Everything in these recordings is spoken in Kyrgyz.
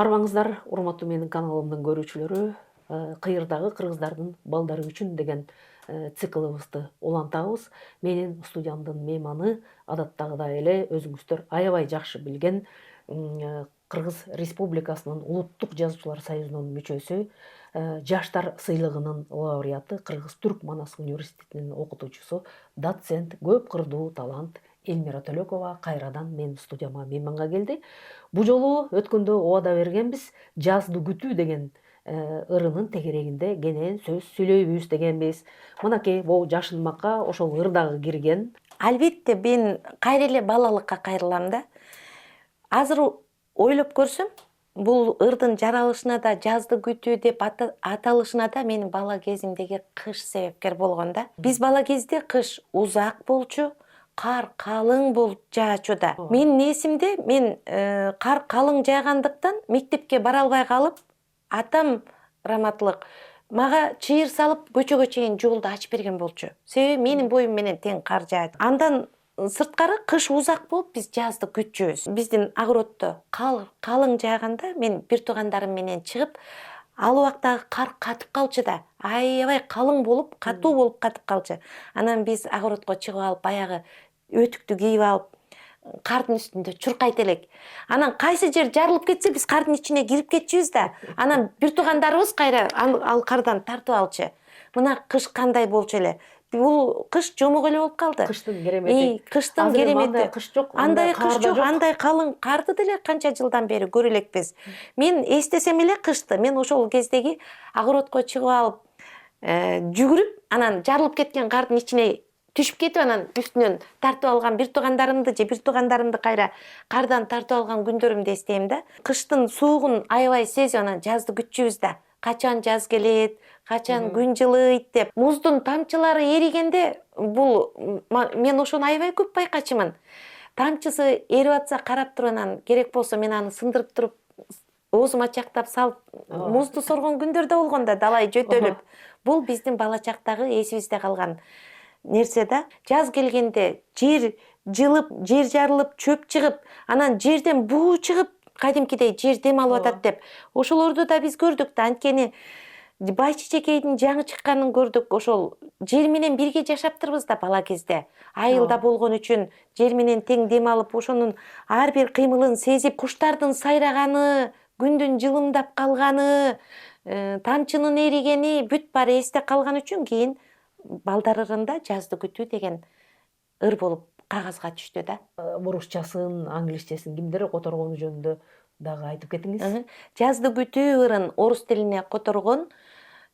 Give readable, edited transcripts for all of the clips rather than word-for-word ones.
Арбаңыздар, урматтуу менин каналымдын көрүүчүлөрү, кыйырдагы кыргыздардын балдары үчүн деген циклыбызды улантабыз. Менин студиямдын мейманы адаттагыдай эле өзүңүздөр аябай жакшы билген Кыргыз Республикасынын Улуттук Жазуучулар союзунун мүчөсү, Жаштар сыйлыгынын лауреаты, Кыргыз Түрк Манас университетинин окутуучусу, доцент, көп кырдуу талант Элмира Төлөкова кайрадан менин студияма мейманга келди. Бу жолу өткөндө убада бергенбиз, жазды күтүү деген ырынын тегерегинде кенен сөз сүйлөйбүз дегенбиз. Мынакей бул жашынмакка ошол ырдагы кирген. Албетте мен кайра эле балалыкка кайрылам да. Азыр ойлоп көрсөм, бул ырдын жаралышына да, жазды күтүү деп аталышына да менин бала кезимдеги кыш себепкер болгон да. Биз бала кезде кыш узак болчу, кар калың болуп жаачу да. Менин эсимде, мен кар калың жаагандыктан мектепке бара албай калып, атам раматтылык мага чыйыр салып көчөгө чейин жолду ачып берген болчу. Себеби менин боюм менен тең кар жаат. Андан сырткары кыш узак болуп биз жазды күтчүбүз. Биздин огороддо калың жааганда мен бир туугандарым менен чыгып, ал убактагы кар катып калчу да. Аябай калың болуп, катуу болуп катып калчу. Анан биз огородго чыгып алып, баягы өтүктү кийип алып, кардын үстүндө чуркайт элек. Анан кайсы жер жарылып кетсе, биз кардын ичине кирип кетчүбүз да. Анан бир туугандарыбыз кайра ал кардан тартып алчу. Мына кыш кандай болчу эле. Бул кыш жомок эле болуп калды. Кыштын керемети. Кыштын керемети. Андай кыш жок, андай кыш жок, андай калың карды деле канча жылдан бери көрө элекпиз. Мен эстесем эле кышты. Мен ошол кездеги огородко чыгып алып, жүгүрүп, анан жарылып кеткен кардын ичине түшүп кетип, анан үстүнөн тартып алган бир туугандарымды кайра кардан тартып алган күндөрүмдү эстейм да. Кыштын суугун аябай сезип, анан жазды күтчүбүз да. Качан жаз келет, качан күн жылыйт деп. Муздун тамчылары эригенде, бул мен ошону аябай көп байкачумун. Тамчысы эрип атса карап туруп, анан керек болсо мен аны сындырып туруп, оозума чактап салып, музду соргон күндөр да болгон да, далай жөтөлүп. Бул биздин бала чактагы эсибизде калган нерсе да. Жаз келгенде жер жылып, жер жарылып, чөп чыгып, анан жерден буу чыгып, кадимкидей жер дем алып атат деп. Ошолорду да биз көрдүк да, анткени Байчичекейдин жаңы чыкканын көрдүк. Ошол жер менен бирге жашаптырбыз да бала кезде. Айылда болгон үчүн жер менен тең дем алып, ошонун ар бир кыймылын сезип, куштардын сайраганы, күндүн жылымдап калганы, тамчынын эригени бүт баары эсте калган үчүн кийин балдар ырында жазды күтүү деген ыр болуп кагазга түштү да. Орусчасын, англисчесин кимдер которгону жөнүндө дагы айтып кетиңиз. Жазды күтүү ырын орус тилине которгон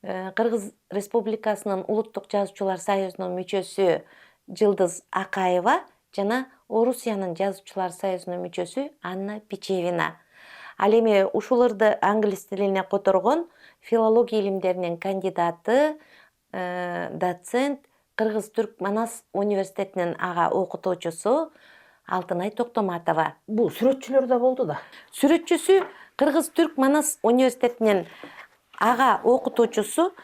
Кыргыз Республикасынын Улуттук Жазуучулар союзунун мүчөсү Жылдыз Акаева жана Орусиянын Жазуучулар союзунун мүчөсү Анна Пичевина. Ал эми ушул ырды англис тилине которгон филология илимдеринин кандидаты, доцент, Кыргыз Түрк Манас университетинин ага окутуучусу Алтынай Токтоматова. Бул сүрөтчүлөр да болду да. Сүрөтчүсү Кыргыз Түрк Манас университетинин ага окутуучусу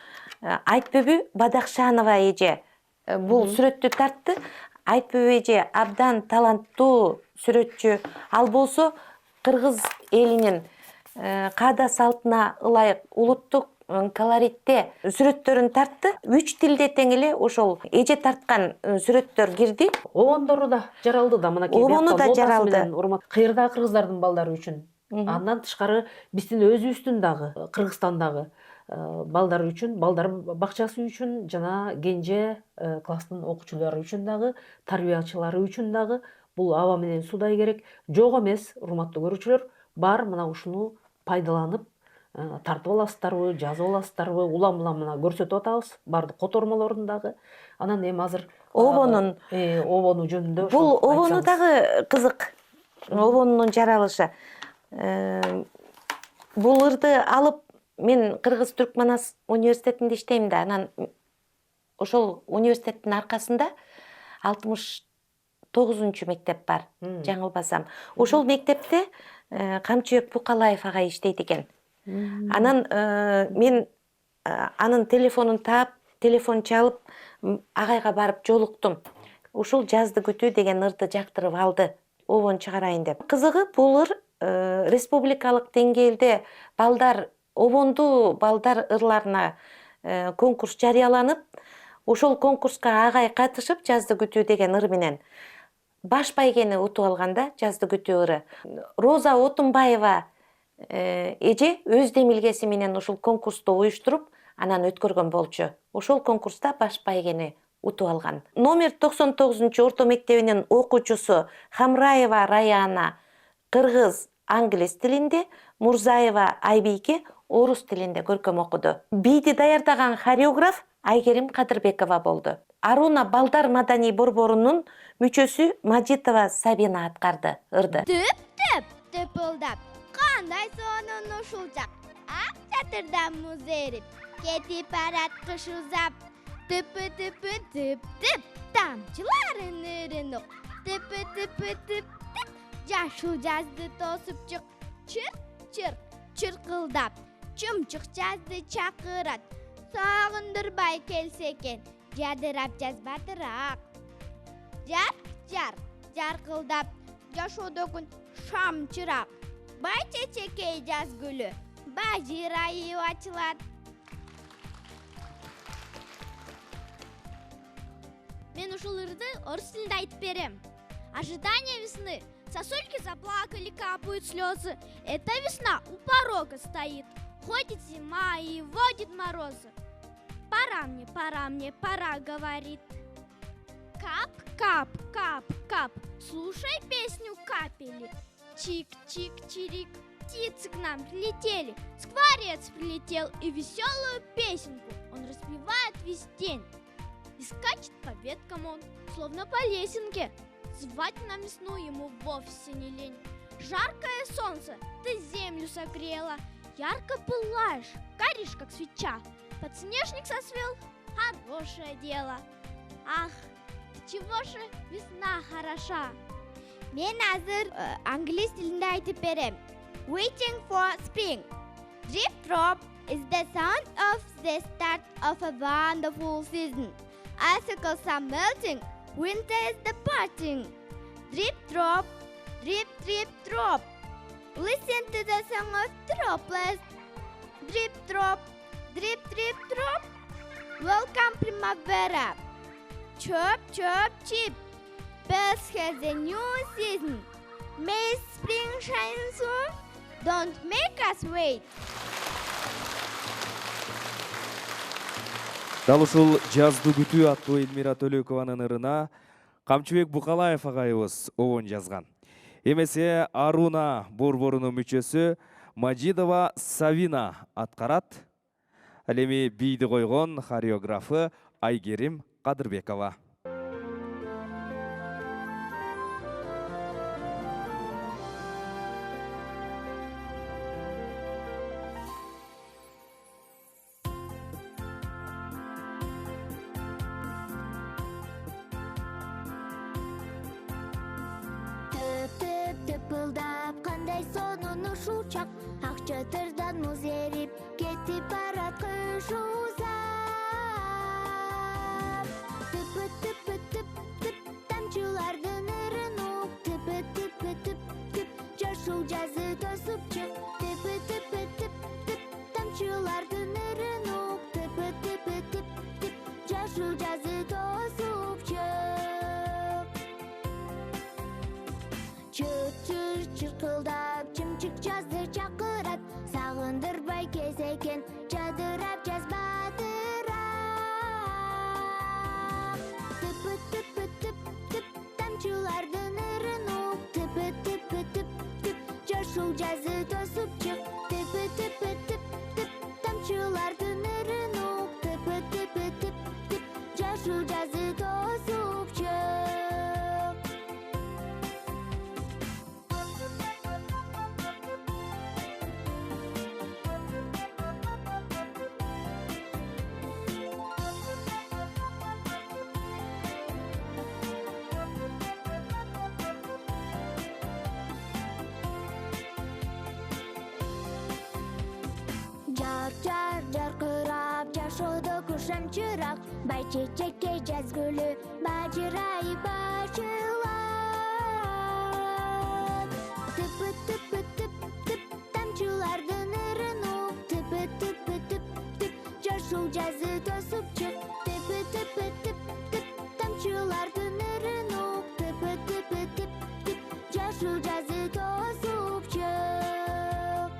Айтбөбү Бадакшанова эже. Бул сүрөттү тартты. Айтбөбү эже абдан таланттуу сүрөтчү. Ал болсо кыргыз элинин каада салтына ылайык улуттук колоритте сүрөттөрүн тартты. 3 тилде тең эле ошол эже тарткан сүрөттөр кирди. Обондору да жаралды да, мынакей. Обону да жаралды. Кыйырдагы кыргыздардын балдары үчүн. Андан тышкары биздин өзүбүздүн дагы, Кыргызстандагы балдар үчүн, балдар бакчасы үчүн жана кенже класстын окуучулары үчүн дагы, тарбиячылары үчүн дагы бул аба менен суудай керек. Жок эмес, урматтуу көрүүчүлөр, бар мына ушуну пайдаланып тартып аласыздарбы, жазып аласыздарбы, улам-улам мына көрсөтүп атабыз, бардык котормолорун дагы. Анан эми азыр обону жөнүндө. Бул обону дагы кызык. Обонунун жаралышы. Бул ырды алып мен Кыргыз Түрк Манас университетинде иштейм да. Анан ошол университеттин аркасында 69-чу мектеп бар, жаңылбасам. Ошол мектепте Камчыбек Пукалаев ага иштейт экен. Анан мен анын телефонун таап, телефон чалып, агайга барып жолуктум. Ушул жазды күтүү деген ырды жактырып алды. обон чыгарайын деп. Кызыгы бул ыр республикалык деңгээлде балдар обондуу балдар ырларына конкурс жарыяланып, ошол конкурска агай катышып жазды күтүү деген ыр менен баш байгени утуп алганда, жазды күтүү ыры. Роза Отунбаева эже өз демилгеси менен ушул конкурсту уюштуруп, анан өткөргөн болчу. Ошол конкурста баш байгени утуп алган. Номер 99-орто мектебинин окуучусу Хамраева Раяна кыргыз, англис тилинде, Мурзаева Айбийке орус тилинде көркөм окуду. Бийди даярдаган хореограф Айгерим Кадырбекова болду. Аруна балдар маданий борборунун мүчөсү Мажитова Сабина аткарды ырды. Түп тыпылдап, кандай сонун ушулчак, ак чатырдан муз эрип, кетип барат кыш узап. Тыпы тыпы тып тып, тамчыларын ырын ук. Тыпы тыпы тып тып, жашыл жазды тосуп чык. Чыр чыр чыркылдап, чумчук жазды чакырат. Сагындырбай келсе экен, жадырап жаз батыраак. Жар жар жаркылдап, жашоодо күн шам чырак. Бай чечекей жаз гүлү, бажырайып ачылат. Мен ушул ырды орус тилинде айтып берем. Ожидание весны. Сосульки заплакали, капают слезы. Эта весна у порога стоит. Ходит зима и водит морозы. Пора мне, пора, говорит. Кап, кап, кап, кап. Слушай песню капели. Чик, чик, чирик. Птицы к нам прилетели. Скворец прилетел и веселую песенку он распевает весь день. И скачет по веткам он, словно по лесенке. Звать на весну ему вовсе не лень. Жаркое солнце, ты землю согрела. Ярко пылаешь, горишь, как свеча. Подснежник сосвел, хорошее дело. Ах, чего же весна хороша. Мен азыр англис тилинде айтып берем. Waiting for spring. Drip drop is the sound of the start of a wonderful season. Icicles are melting, winter is departing. Drip drop, drip drip drop. Listen to the song of droplets. Drip drop, drip drip drop. Welcome primavera. Chirp chirp chip. Bells has a new season. May spring shine soon. Don't make us wait. Дал ушул жазды күтүү аттуу Элмира Төлөкованын ырына Камчыбек Букалаев агайыбыз обон жазган. Эмесе Аруна борборунун мүчөсү Мажидова Савина аткарат. Ал эми бийди койгон хореографы Айгерим Кадырбекова. Тыпылдап, кандай сонун ушулчак, ак чатырдан муз эрип, кетип барат кыш узап. Тыпы тыпы тып тып, тамчылардын ырын ук. Тыпы тыпы тып тып, жашыл жазы тосуп чык. Тыпы тыпы тып тып, тамчылардын ырын ук. Тыпы тыпы тып тып, жашыл жазы тосуп чык. Чыр-чыр чыркылдап, чымчык жазды чакырат. Сагындырбай кезекен, жадырап жаз батырап. Тыпы тыпы тып тып, тамчылардын ырын ук. Тыпы тыпы тып тып, жашыл жазы тосуп чык. Тыпы тыпы тып тып, тамчылардын ырын ук. Тыпы тыпы тып тып, жашыл жазы тосуп чык. Жар жаркырап, жашоодо кушан чырак. Бай чечекке жаз гүлү, бажырайып ачылат. Тыпы тыпы тып жазы тосып чык, тепе тепе теп теп, тамчылардын ырын ук, тепе тепе теп теп, жашыл жазы тосып чык.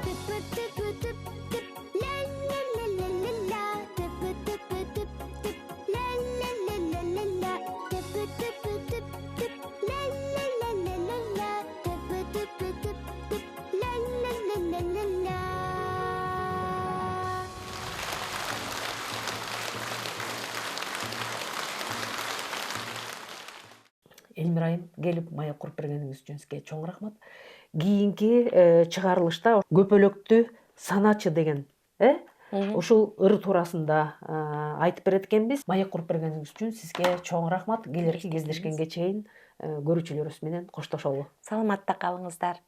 Тепе тепе теп теп, ла ла ла ла ла ла, тепе тепе теп теп, ла ла ла ла ла ла, тепе тепе теп теп, ла ла ла ла ла ла, тепе тепе теп теп, ла ла ла ла ла ла. Элмира айым, келип маяк куруп бергениңиз үчүн сизге чоң рахмат. Кийинки чыгарылышта көпөлөктү саначы деген ушул ыр туурасында айтып берет экенбиз. Маяк куруп бергениңиз үчүн сизге чоң рахмат. Келерки кездешкенге чейин көрүүчүлөрүбүз менен коштошолу. Саламатта калыңыздар.